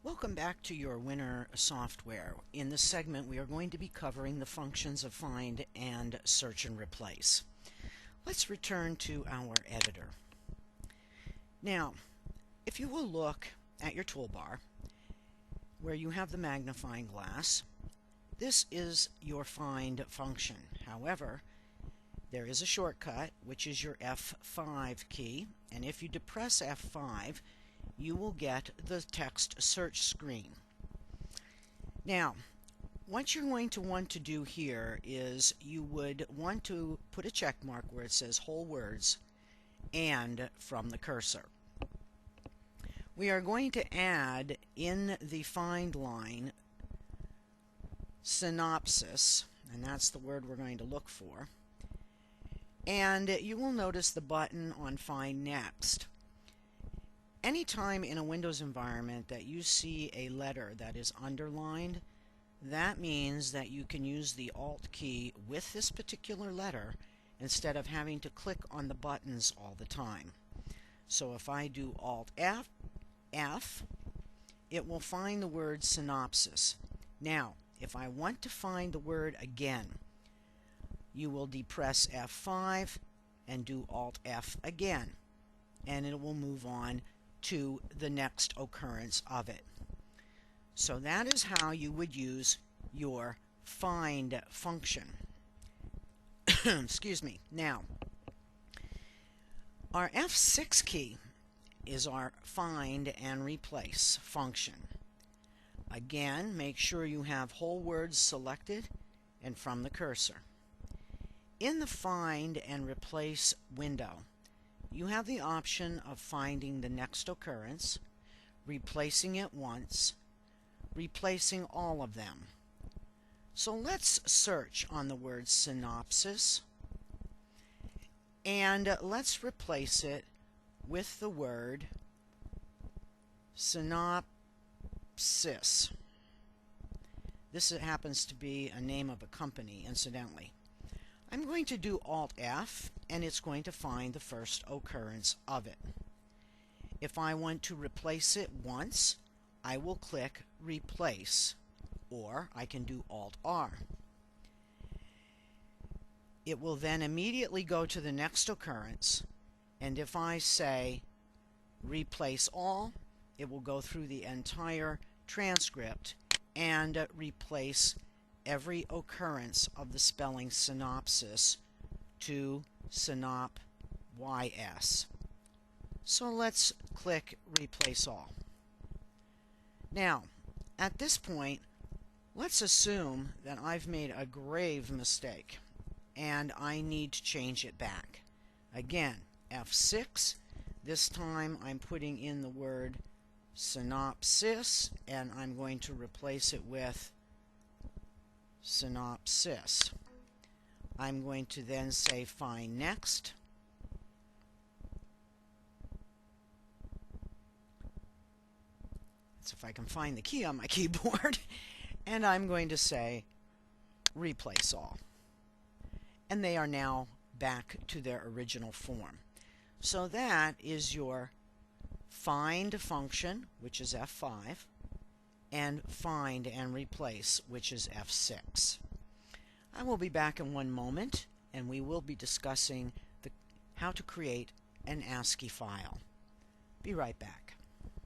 Welcome back to your Winner software. In this segment we are going to be covering the functions of find and search and replace. Let's return to our editor. Now, if you will look at your toolbar where you have the magnifying glass, this is your find function. However, there is a shortcut, which is your F5 key, and if you depress F5 you will get the text search screen. Now, what you're going to want to do here is you would want to put a check mark where it says whole words and from the cursor. We are going to add in the find line synopsis, and that's the word we're going to look for, and you will notice the button on Find Next. Anytime in a Windows environment that you see a letter that is underlined, that means that you can use the Alt key with this particular letter instead of having to click on the buttons all the time. So if I do Alt F, it will find the word synopsis. Now, if I want to find the word again, you will depress F5 and do Alt F again, and it will move on to the next occurrence of it. So that is how you would use your find function. Excuse me. Now, our F6 key is our find and replace function. Again, make sure you have whole words selected and from the cursor. In the find and replace window, you have the option of finding the next occurrence, replacing it once, replacing all of them. So let's search on the word synopsis, and let's replace it with the word synopsis. This happens to be a name of a company, incidentally. I'm going to do Alt F, and it's going to find the first occurrence of it. If I want to replace it once, I will click Replace, or I can do Alt R. It will then immediately go to the next occurrence, and if I say Replace All, it will go through the entire transcript and replace every occurrence of the spelling synopsis to synop-ys. So let's click Replace All. Now, at this point, let's assume that I've made a grave mistake and I need to change it back. Again, F6. This time I'm putting in the word synopsis, and I'm going to replace it with synopsis. I'm going to then say Find Next. That's if I can find the key on my keyboard. And I'm going to say Replace All. And they are now back to their original form. So that is your find function, which is F5, and find and replace, which is F6. I will be back in one moment, and we will be discussing how to create an ASCII file. Be right back.